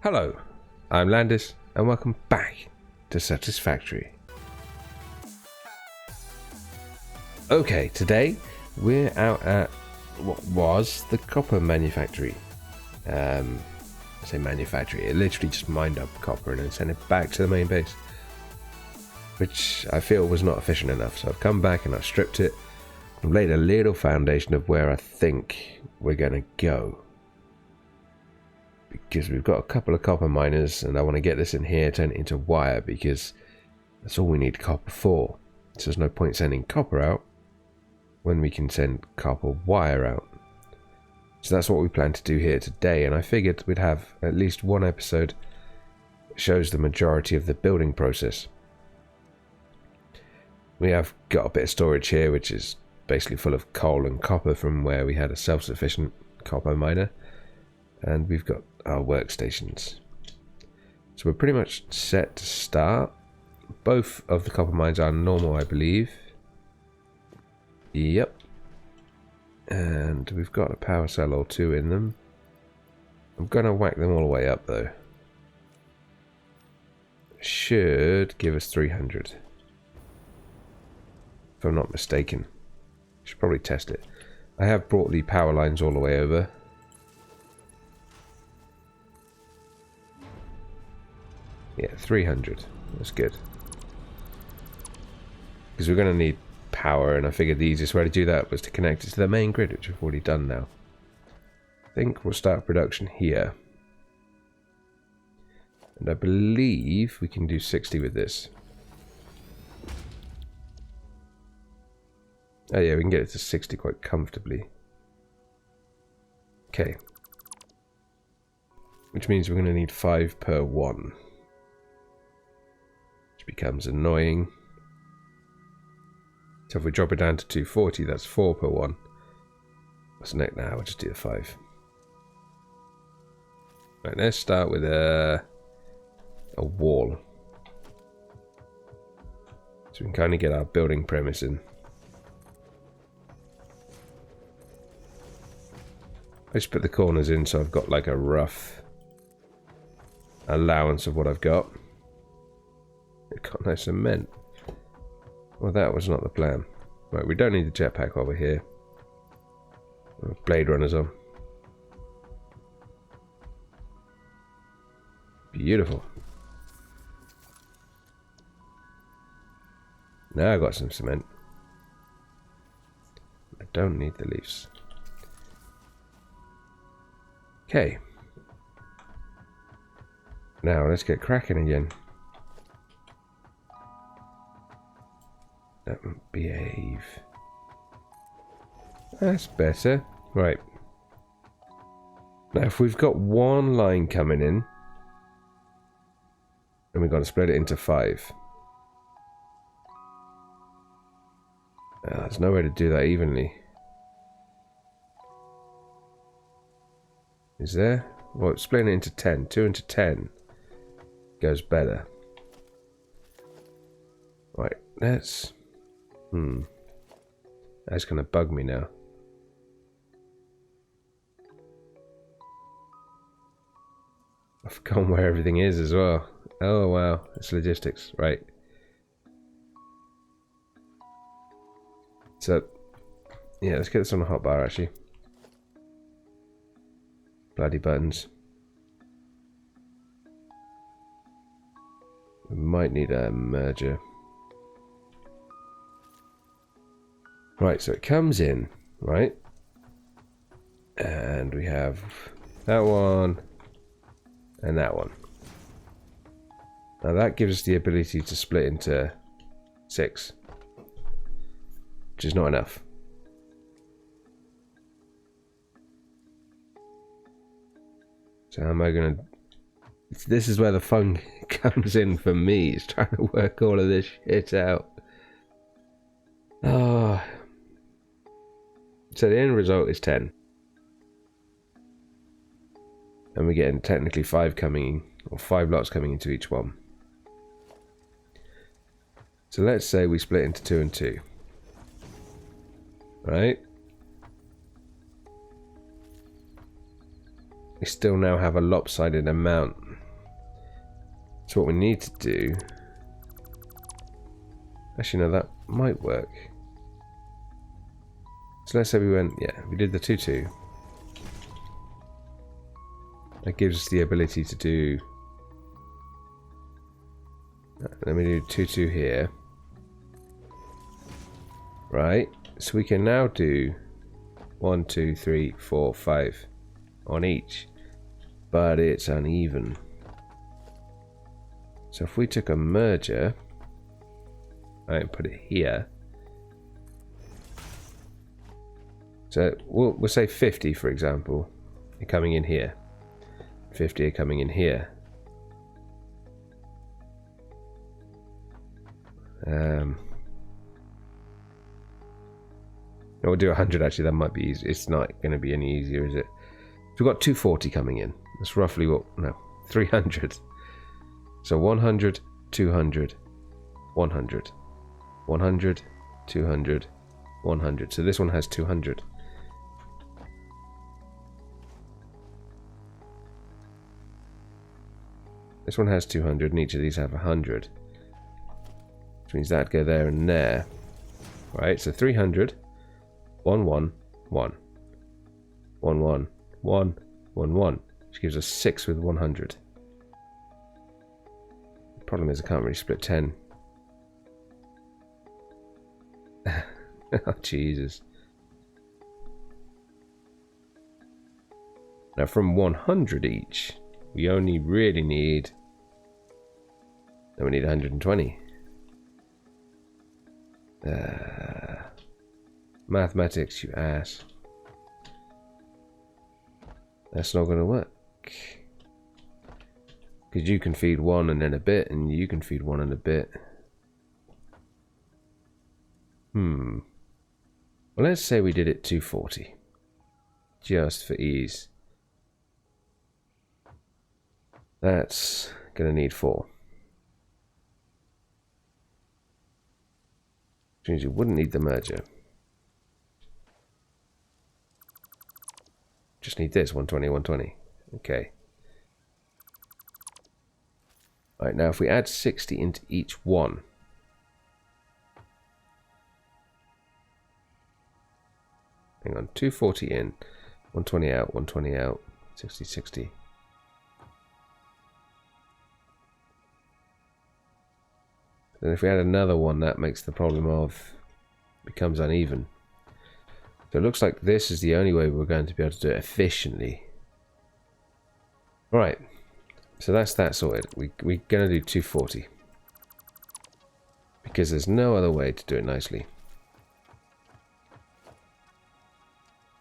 Hello, I'm Landis, and welcome back to Satisfactory. Okay, today we're out at what was the copper manufactory. I say manufactory, it literally just mined up copper and then sent it back to the main base, which I feel was not efficient enough. So I've come back and I've stripped it and laid a little foundation of where I think we're going to go. Because we've got a couple of copper miners and I want to get this in here, turn it into wire, because that's all we need copper for. So there's no point sending copper out when we can send copper wire out. So that's what we plan to do here today, and I figured we'd have at least one episode that shows the majority of the building process. We have got a bit of storage here, which is basically full of coal and copper from where we had a self-sufficient copper miner, and we've got our workstations. So we're pretty much set to start. Both of the copper mines are normal, I believe. Yep. And we've got a power cell or two in them. I'm going to whack them all the way up though. Should give us 300. If I'm not mistaken. Should probably test it. I have brought the power lines all the way over. Yeah, 300. That's good. Because we're going to need power, and I figured the easiest way to do that was to connect it to the main grid, which we've already done now. I think we'll start production here. And I believe we can do 60 with this. Oh yeah, we can get it to 60 quite comfortably. Okay. Which means we're going to need 5 per one. Which becomes annoying. So if we drop it down to 240, that's 4 per one. What's next now? We'll just do the 5. Right, let's start with a wall. So we can kind of get our building premise in. I just put the corners in so I've got like a rough allowance of what I've got. I've got no cement. Well, that was not the plan. Right, we don't need the jetpack over here. Blade runners on. Beautiful. Now I got some cement. I don't need the leaves. Okay. Now let's get cracking again. Behave. That's better. Right. Now if we've got one line coming in, and we've got to split it into 5. There's no way to do that evenly. Is there? Well, splitting it into 10. 2 into 10 goes better. Right, let's... That's going to bug me now. I've forgotten where everything is as well. Oh wow, it's logistics, right. So, yeah, let's get this on the hotbar actually. Bloody buttons. We might need a merger. Right, so it comes in, right? And we have that one and that one. Now that gives us the ability to split into 6, which is not enough. So how am I going to... This is where the fun comes in for me, is trying to work all of this shit out. Oh. So the end result is 10. And we're getting technically 5 coming in, or 5 lots coming into each one. So let's say we split into 2 and 2. Right? we still now have a lopsided amount. So what we need to do... Actually, no, that might work. So let's say we went... Yeah, we did the 2-2. That gives us the ability to do... Let me do 2-2 here. Right. So we can now do 1, 2, 3, 4, 5 on each. But it's uneven. So if we took a merger... and put it here. So we'll say 50, for example, are coming in here. 50 are coming in here. We'll do 100 actually, that might be easy. It's not going to be any easier, is it? So we've got 240 coming in. That's roughly what, no, 300. So 100, 200, 100. 100, 200, 100. So this one has 200. This one has 200 and each of these have 100. Which means that'd go there and there. Right, so 300, 1, 1, 1. 1, 1, 1, 1, 1. Which gives us 6 with 100. The problem is I can't really split 10. Oh, Jesus. Now from 100 each, we only really need... No, we need 120. Mathematics, you ass. That's not going to work. Because you can feed 1 and then a bit, and you can feed 1 and a bit. Well, let's say we did it 240. Just for ease. That's going to need 4. Which means you wouldn't need the merger. Just need this, 120, 120. Okay. Alright, now if we add 60 into each one. Hang on, 240 in, 120 out, 120 out, 60, 60. Then if we add another one, that makes the problem of becomes uneven. So it looks like this is the only way we're going to be able to do it efficiently. Right, so that's that sorted. We're going to do 240. Because there's no other way to do it nicely.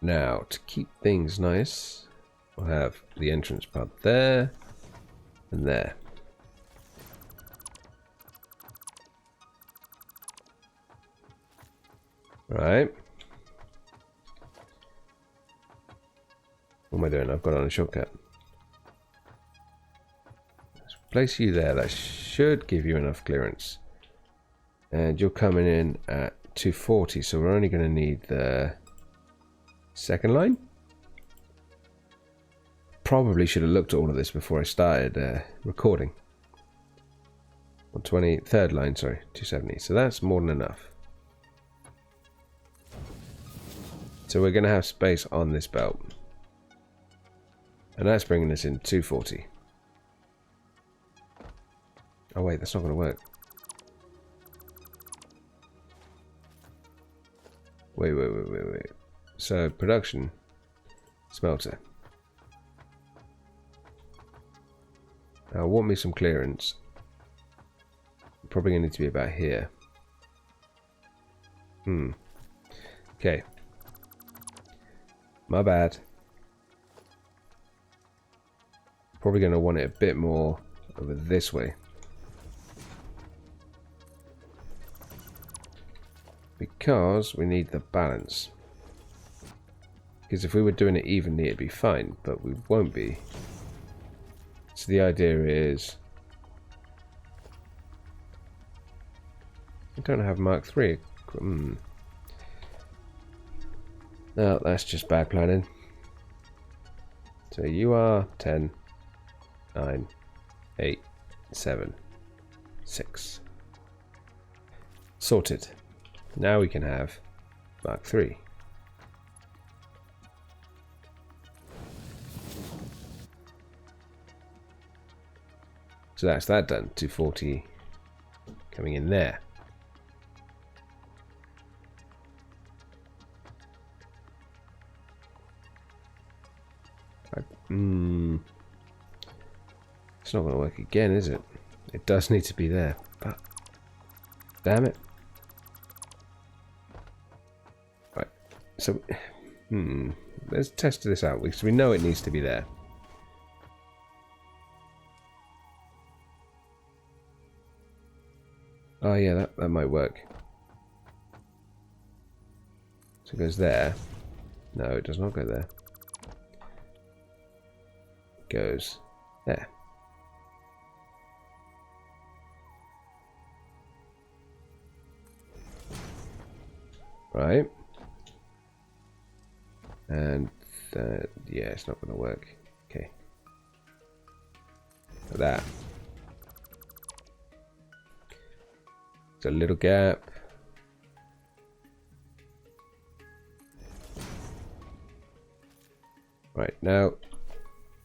Now, to keep things nice, we'll have the entrance pod there and there. Right. What am I doing? I've got on a shortcut. Let's place you there. That should give you enough clearance. And you're coming in at 240, so we're only going to need the second line. Probably should have looked at all of this before I started recording. 120, third line, sorry, 270. So that's more than enough. So we're going to have space on this belt. And that's bringing us in 240. Oh wait, that's not going to work. Wait. So production, smelter. Now want me some clearance. Probably going to need to be about here. Okay. My bad. Probably going to want it a bit more over this way. Because we need the balance. Because if we were doing it evenly, it'd be fine, but we won't be. So the idea is... I don't have Mark III. No, that's just bad planning. So you are 10, 9, 8, 7, 6. Sorted. Now we can have Mark 3. So that's that done. 240 coming in there. It's not going to work again, is it? It does need to be there, but damn it. Right, so let's test this out because we know it needs to be there. Oh yeah, that might work. So it goes there. No, it does not go there. It goes there. Right. And yeah, it's not going to work. Okay. Like that. It's a little gap. Right, now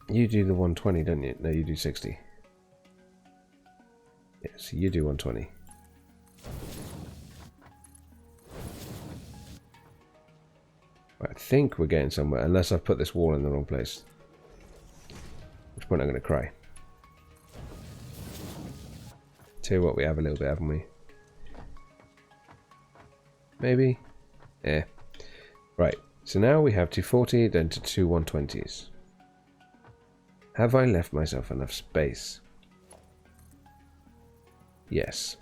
you do the 120, don't you? No, you do 60. Yeah, so you do 120. Right, I think we're getting somewhere, unless I've put this wall in the wrong place. At which point I'm going to cry. Tell you what, we have a little bit, haven't we? Maybe? Yeah. Right, so now we have 240, then to two 120s. Have I left myself enough space? Yes.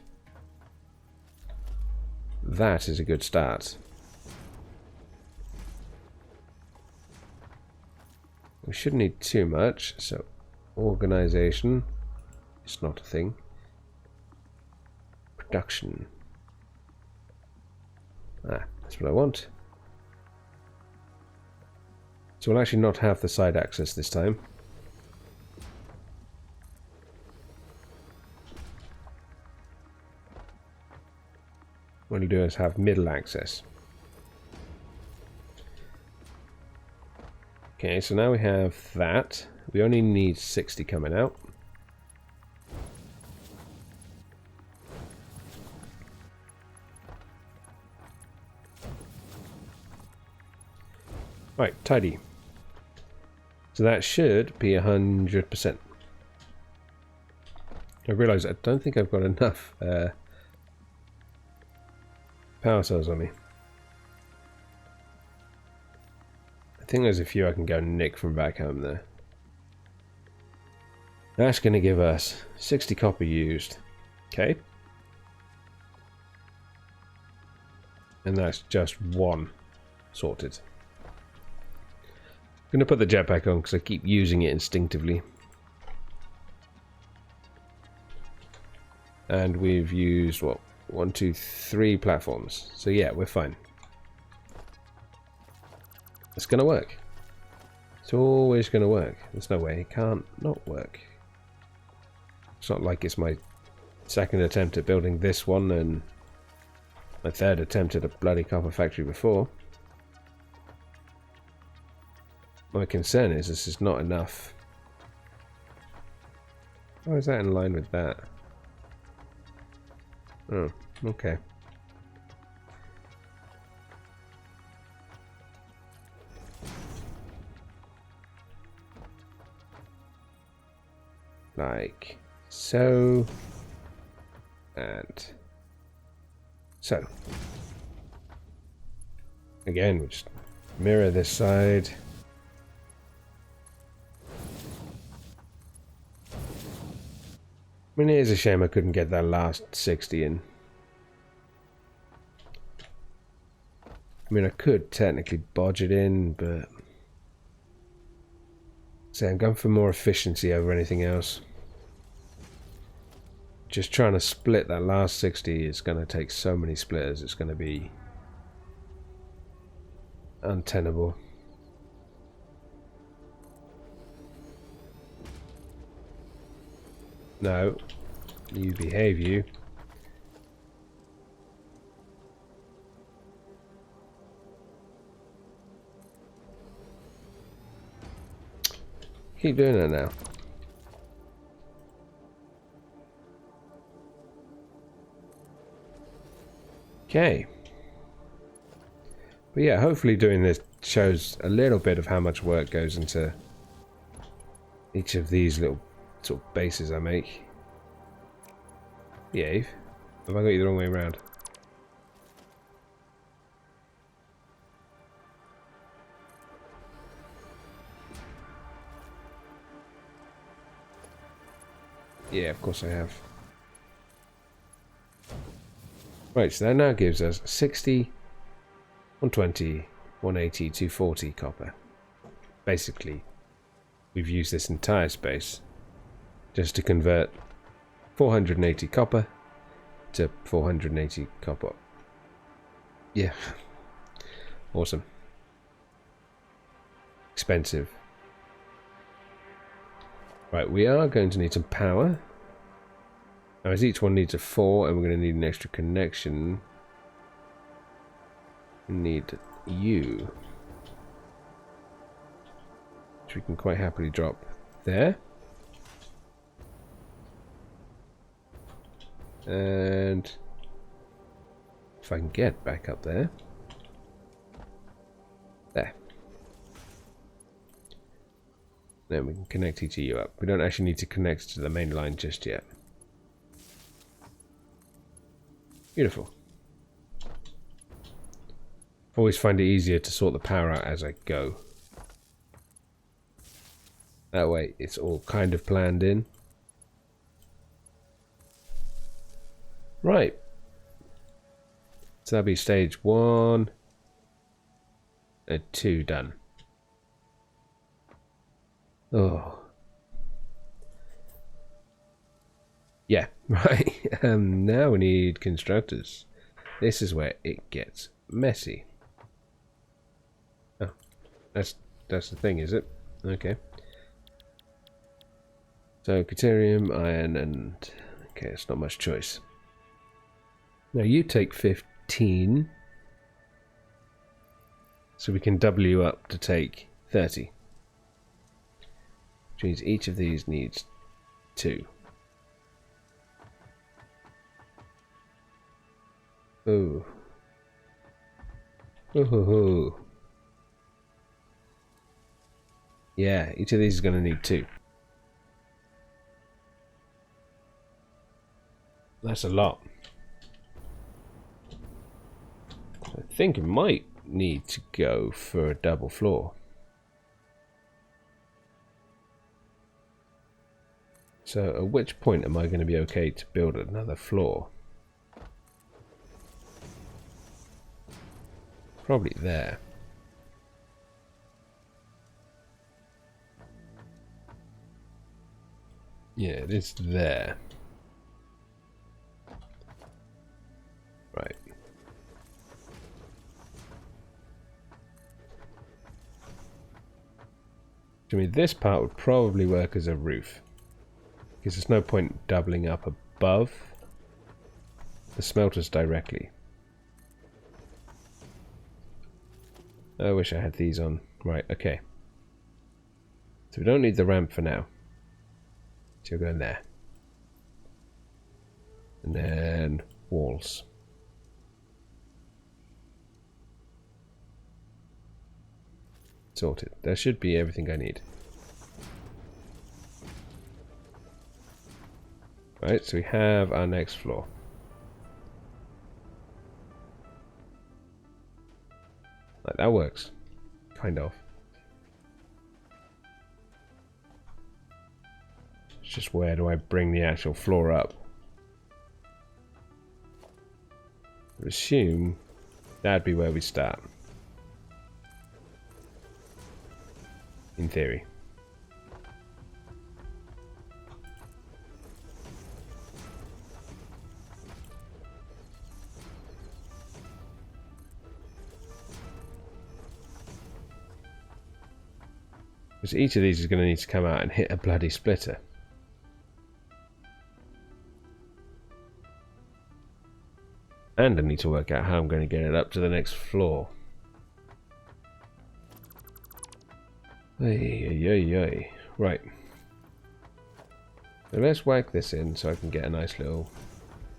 That is a good start. We shouldn't need too much, so organization is not a thing. Production. That's what I want. So we'll actually not have the side access this time. What we'll do is have middle access. Okay, so now we have that. We only need 60 coming out. Right, tidy. So that should be 100%. I realise I don't think I've got enough power cells on me. I think there's a few I can go nick from back home there. That's going to give us 60 copper used. Okay. And that's just one sorted. I'm going to put the jetpack on because I keep using it instinctively. And we've used, what, 1, 2, 3 platforms. So yeah, we're fine. It's going to work. It's always going to work. There's no way it can't not work. It's not like it's my second attempt at building this one and my third attempt at a bloody copper factory before. My concern is this is not enough. How is that in line with that? Oh, okay. Like so. And so. Again, we just mirror this side. I mean, it is a shame I couldn't get that last 60 in. I mean, I could technically bodge it in, but... See, I'm going for more efficiency over anything else. Just trying to split that last 60 is going to take so many splitters, it's going to be... untenable. No. You behave, you. Keep doing that now. Okay. But yeah, hopefully doing this shows a little bit of how much work goes into each of these little sort of bases I make. Behave. Have I got you the wrong way around? Yeah, of course I have. Right, so that now gives us 60, 120, 180, 240 copper. Basically, we've used this entire space just to convert 480 copper to 480 copper. Yeah. Awesome. Expensive. Right, we are going to need some power. Now, as each one needs a 4, and we're going to need an extra connection. We need you. Which we can quite happily drop there. And if I can get back up there. There. Then we can connect each of you up. We don't actually need to connect to the main line just yet. Beautiful. Always find it easier to sort the power out as I go. That way it's all kind of planned in. Right. So that'll be stage 1 and 2 done. Oh. Yeah, right. Now we need constructors. This is where it gets messy. Oh, that's the thing, is it? Okay. So deuterium, iron, and okay, it's not much choice. Now you take 15, so we can double you up to take 30. Which means each of these needs 2. Oh. Oh. Yeah, each of these is going to need 2. That's a lot. I think it might need to go for a double floor. So at which point am I going to be okay to build another floor? Probably there. Yeah, it is there. Right. I mean, this part would probably work as a roof. Because there's no point doubling up above the smelters directly. I wish I had these on. Right, okay. So we don't need the ramp for now. So you're going there. And then walls. Sorted. There should be everything I need. Right, so we have our next floor. Like, that works. Kind of. It's just where do I bring the actual floor up? I assume that'd be where we start. In theory. Because each of these is going to need to come out and hit a bloody splitter. And I need to work out how I'm going to get it up to the next floor. Ay. Right. So let's whack this in so I can get a nice little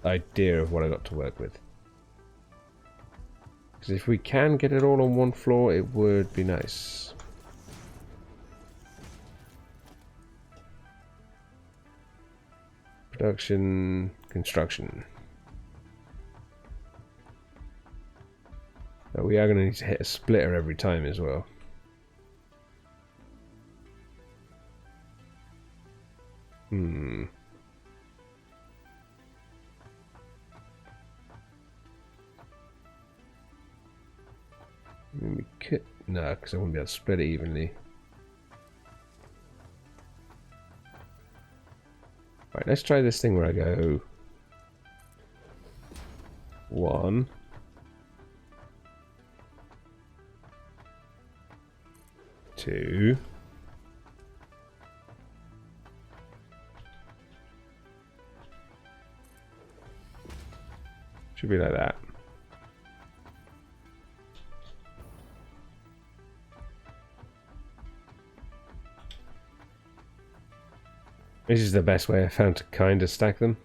idea of what I got to work with. Because if we can get it all on one floor, it would be nice. Production, construction. But we are going to need to hit a splitter every time as well. Maybe we could... No, because I wouldn't be able to split it evenly. Right, let's try this thing where I go 1, 2, should be like that. This is the best way I found to kind of stack them.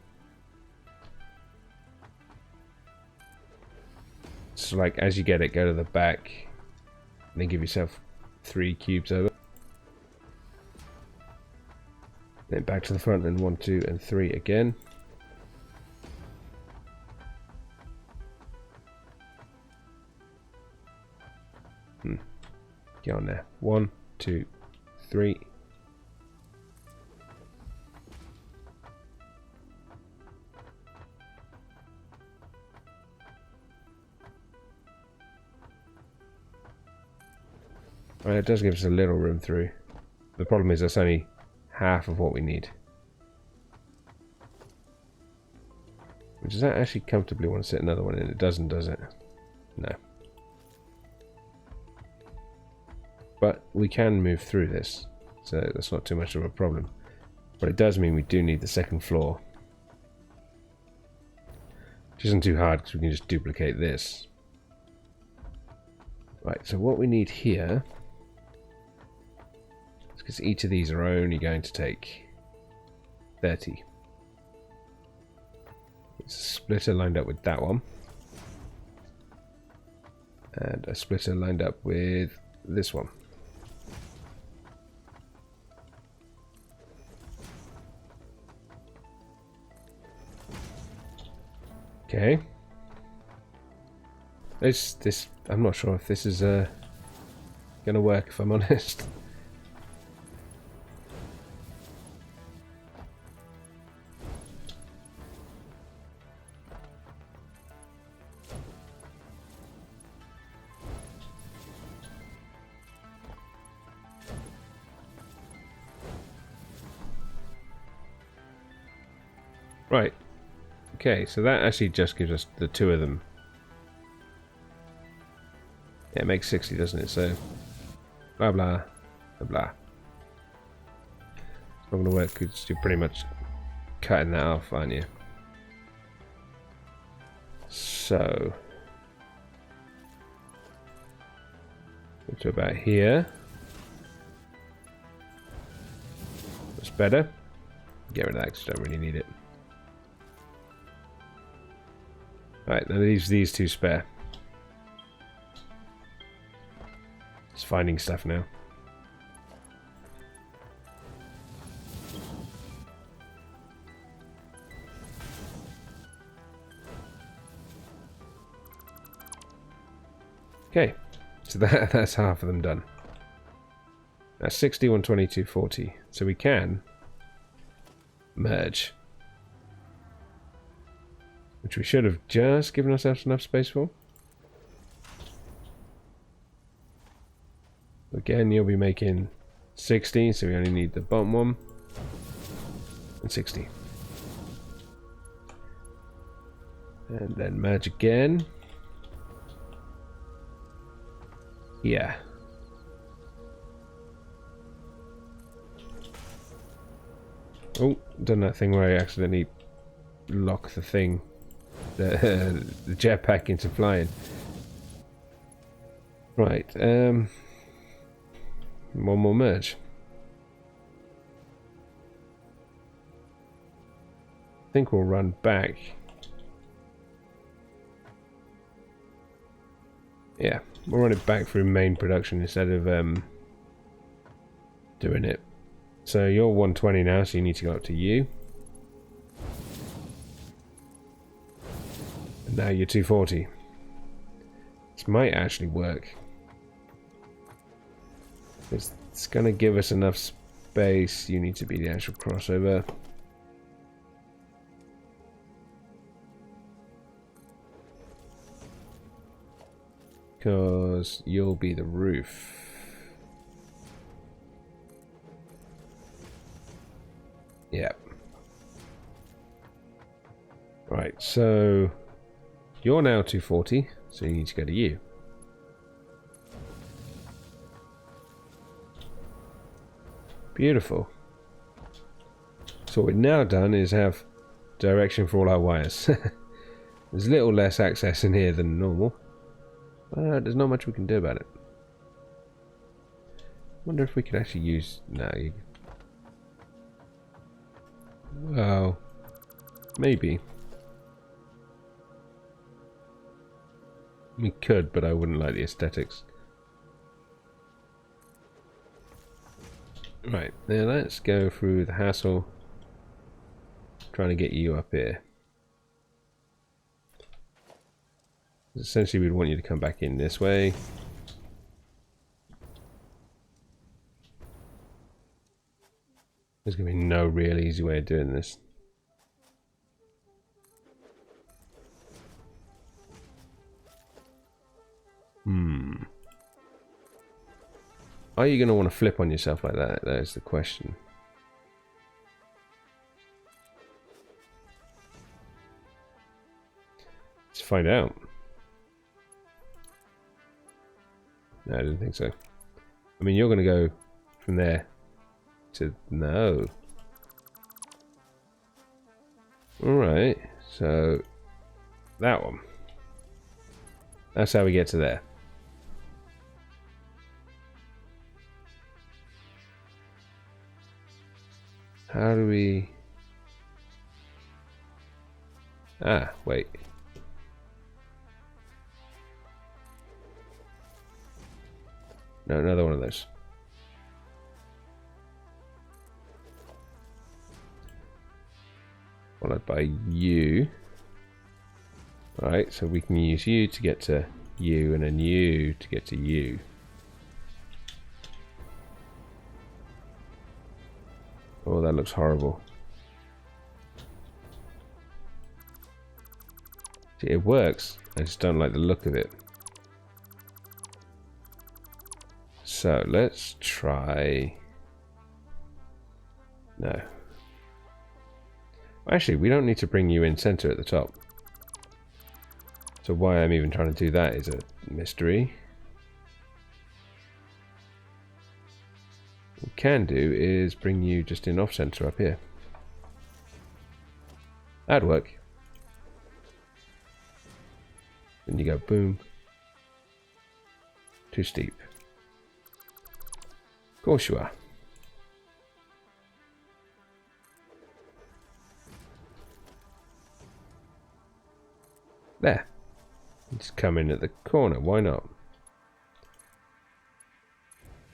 So like as you get it, go to the back and then give yourself 3 cubes over. Then back to the front and 1, 2 and 3 again. Get on there. 1, 2, 3. Right, it does give us a little room through. The problem is that's only half of what we need. Does that actually comfortably want to sit another one in? It doesn't, does it? No. But we can move through this, so that's not too much of a problem. But it does mean we do need the second floor. Which isn't too hard because we can just duplicate this. Right, so what we need here, because each of these are only going to take 30. It's a splitter lined up with that one. And a splitter lined up with this one. Okay. This I'm not sure if this is gonna work, if I'm honest. Right. Okay, so that actually just gives us the 2 of them. Yeah, it makes 60, doesn't it? So, blah blah, blah blah. It's not going to work because you're pretty much cutting that off, aren't you? So, go to about here. That's better. Get rid of that because you don't really need it. Right, now these 2 spare. Just finding stuff now. Okay, so that's half of them done. That's 60, 122, 40. So we can merge. Which we should have just given ourselves enough space for. Again, you'll be making 60, so we only need the bottom one. And 60. And then merge again. Yeah. Oh, done that thing where I accidentally lock the thing the jetpack into flying. Right. One more merge. I think we'll run back. Yeah, we'll run it back through main production instead of doing it. So you're 120 now, so you need to go up to U. And now you're 240. This might actually work. It's going to give us enough space. You need to be the actual crossover. Because you'll be the roof. Yep. Right, so you're now 240, so you need to go to U. Beautiful. So what we've now done is have direction for all our wires. There's a little less access in here than normal. But there's not much we can do about it. Wonder if we could actually use... No. Well... Maybe. We could, but I wouldn't like the aesthetics. Right, now let's go through the hassle trying to get you up here. Essentially, we'd want you to come back in this way. There's going to be no real easy way of doing this. Are you going to want to flip on yourself like that? That is the question. Let's find out. No, I didn't think so. I mean, you're going to go from there to... No. Alright, so... That one. That's how we get to there. How do we... Ah, wait. No, another one of those. Followed by U. Alright, so we can use U to get to U, and then U to get to U. Oh, that looks horrible. See, it works. I just don't like the look of it. So, let's try... No. Actually, we don't need to bring you in center at the top. So why I'm even trying to do that is a mystery. What we can do is bring you just in off center up here. That'd work. Then you go boom. Too steep. Of course you are. There. Just come in at the corner, why not?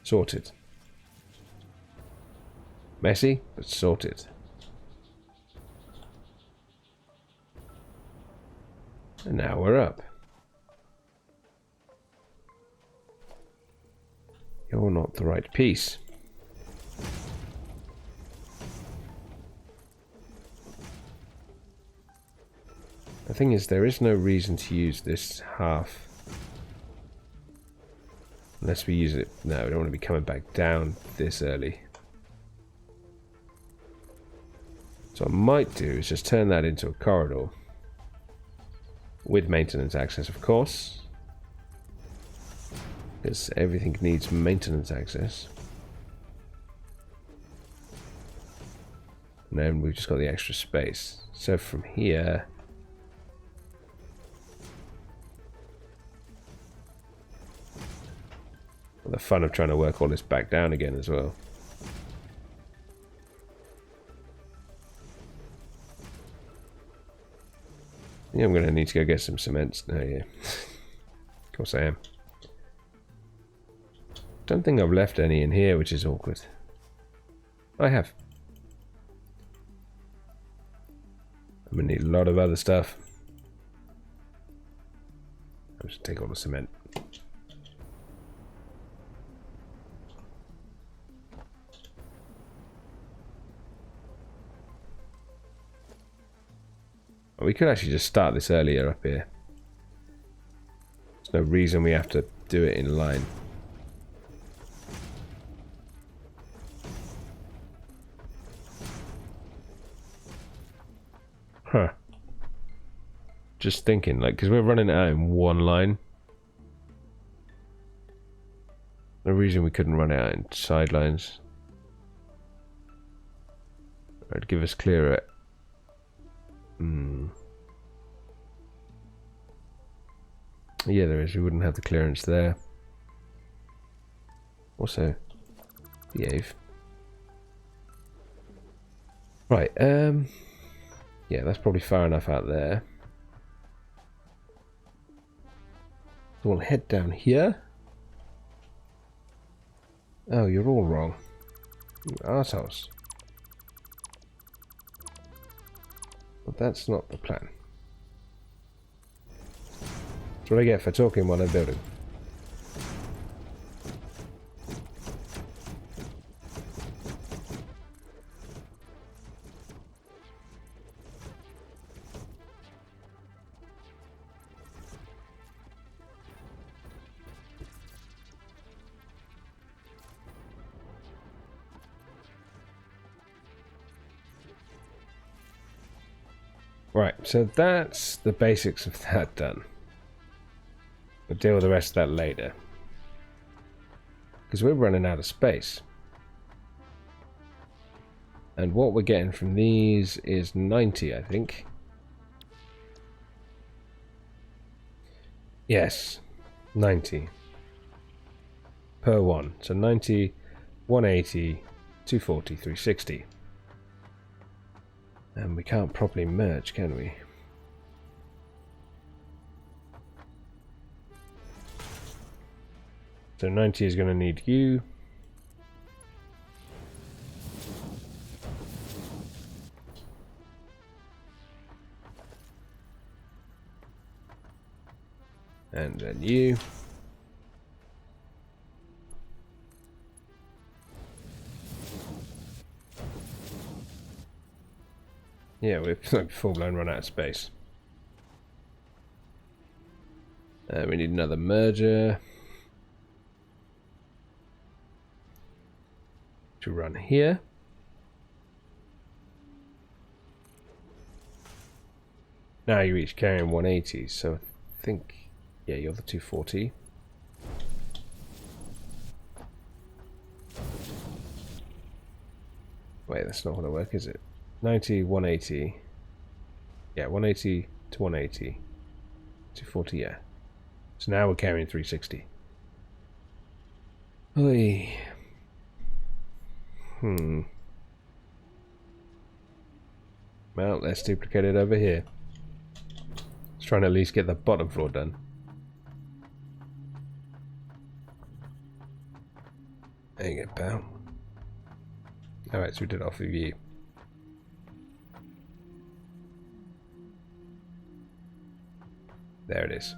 Sorted. Messy, but sorted. And now we're up. You're not the right piece. The thing is, there is no reason to use this half. Unless we use it... No, we don't want to be coming back down this early. So what I might do is just turn that into a corridor. With maintenance access, of course. Because everything needs maintenance access. And then we've just got the extra space. So from here... The fun of trying to work all this back down again as well. Yeah, I'm going to need to go get some cement. Oh, yeah. Of course I am. Don't think I've left any in here, which is awkward. I have. I'm going to need a lot of other stuff. I'll just take all the cement. We could actually just start this earlier up here. There's no reason we have to do it in line. Huh. Just thinking, like, because we're running it out in one line. No reason we couldn't run it out in sidelines. It'd give us clearer. Yeah, there is. We wouldn't have the clearance there. Also, behave. Right. Yeah, that's probably far enough out there. So we'll head down here. Oh, you're all wrong. You arseholes. But that's not the plan. That's what I get for talking while I'm building. Right, so that's the basics of that done. We'll deal with the rest of that later. Because we're running out of space. And what we're getting from these is 90, I think. Yes, 90. Per one. So 90, 180, 240, 360. And we can't properly merge, can we? So 90 is going to need you. And then you. Yeah, we're like full-blown run out of space. We need another merger to run here. Now you're each carrying 180, so I think, yeah, you're the 240. Wait, that's not going to work, is it? 90, 180. Yeah, 180 to 180. 240, yeah. So now we're carrying 360. Oy. Well, let's duplicate it over here. Let's try and at least get the bottom floor done. There you go, pal. Alright, so we did it off of you. There it is.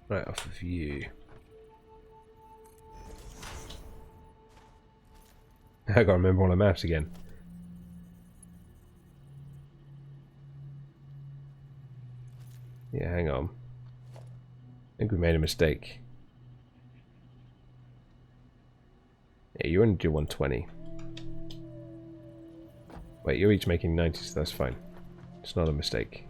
Right, off of you. I gotta remember all the maps again. Yeah, hang on. I think we made a mistake. Yeah, you only do 120. Wait, you're each making 90, so that's fine. It's not a mistake.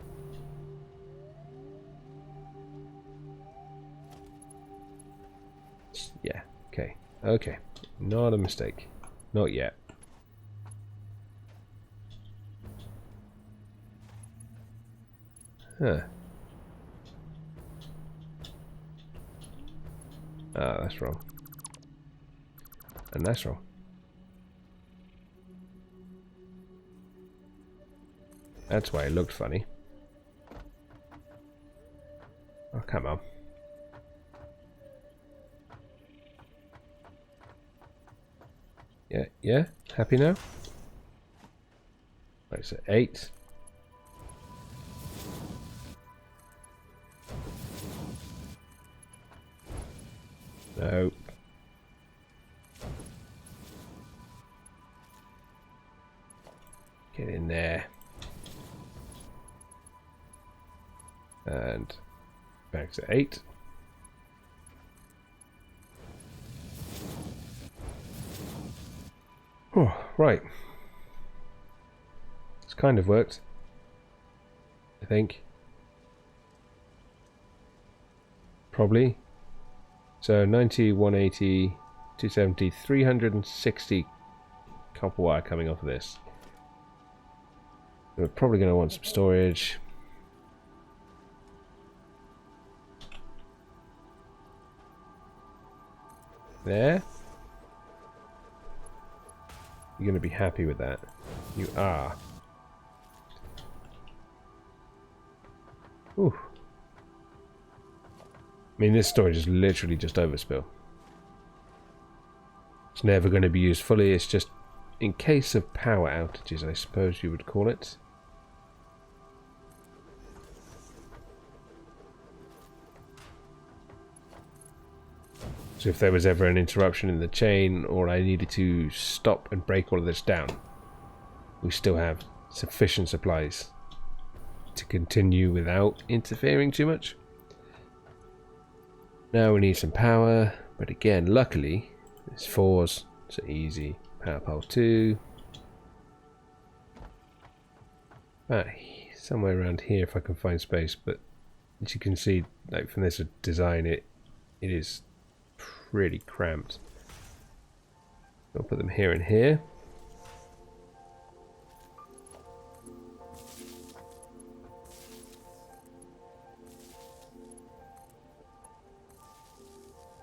Yeah, okay. Okay. Not a mistake. Not yet. Huh. Ah, that's wrong. And that's wrong. That's why it looked funny. Oh, come on. Yeah, yeah? Happy now? Right, so 8. No. Get in there. And back to 8. Oh, right. It's kind of worked, I think. Probably. So 90, 180, 270, 360 copper wire coming off of this. We're probably going to want some storage. There. You're going to be happy with that. You are. Ooh. I mean, this storage is literally just overspill. It's never going to be used fully. It's just in case of power outages, I suppose you would call it. So if there was ever an interruption in the chain, or I needed to stop and break all of this down, we still have sufficient supplies to continue without interfering too much. Now we need some power, but again, luckily, it's 4s, so easy. Power pole 2. Somewhere around here if I can find space, but as you can see, like from this design, it is pretty cramped. I'll put them here and here.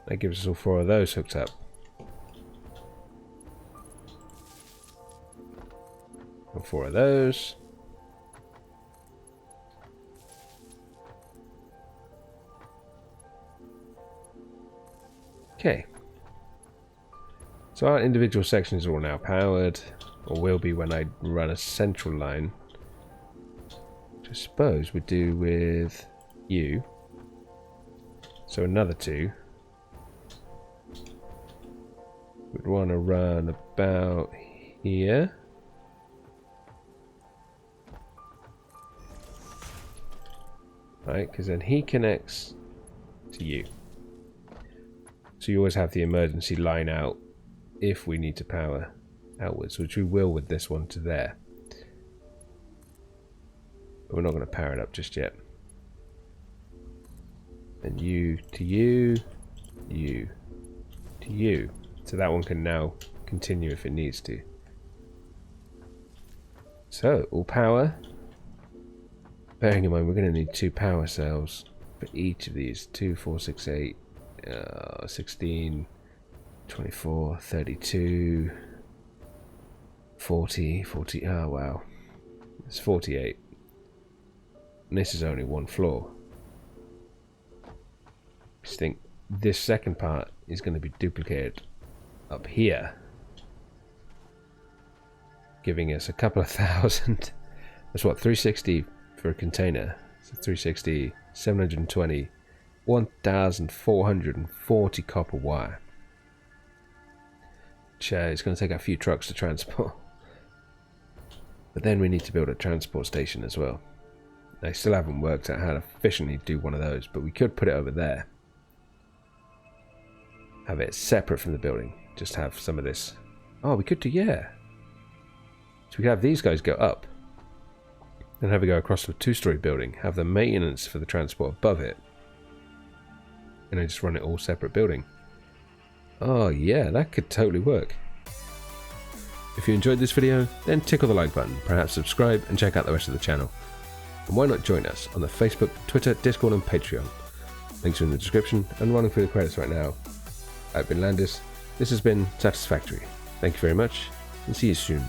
That gives us all 4 of those hooked up. And 4 of those. Okay. So our individual sections are all now powered, or will be when I run a central line. Which I suppose we do with you. So another 2. We'd want to run about here. Right, because then he connects to you. So you always have the emergency line out if we need to power outwards, which we will with this one to there. But we're not going to power it up just yet. And you to you, you to you. So that one can now continue if it needs to. So, all power. Bearing in mind we're going to need 2 power cells for each of these. 2, 4, 6, 8, 16, 24, 32, 40, 40, oh wow. It's 48. And this is only 1 floor. I just think this second part is going to be duplicated up here, giving us a couple of thousand. That's what, 360 for a container. So 360, 720, 1,440 copper wire. Which it's going to take a few trucks to transport. But then we need to build a transport station as well. I still haven't worked out how to efficiently do one of those, but we could put it over there. Have it separate from the building. Just have some of this. Oh, we could do, yeah. So we could have these guys go up. Then have it go across to a 2-story building. Have the maintenance for the transport above it. And then just run it all separate building. Oh yeah, that could totally work. If you enjoyed this video, then tickle the like button, perhaps subscribe and check out the rest of the channel. And why not join us on the Facebook, Twitter, Discord and Patreon. Links are in the description and running through the credits right now. I've been Landis. This has been Satisfactory. Thank you very much and see you soon.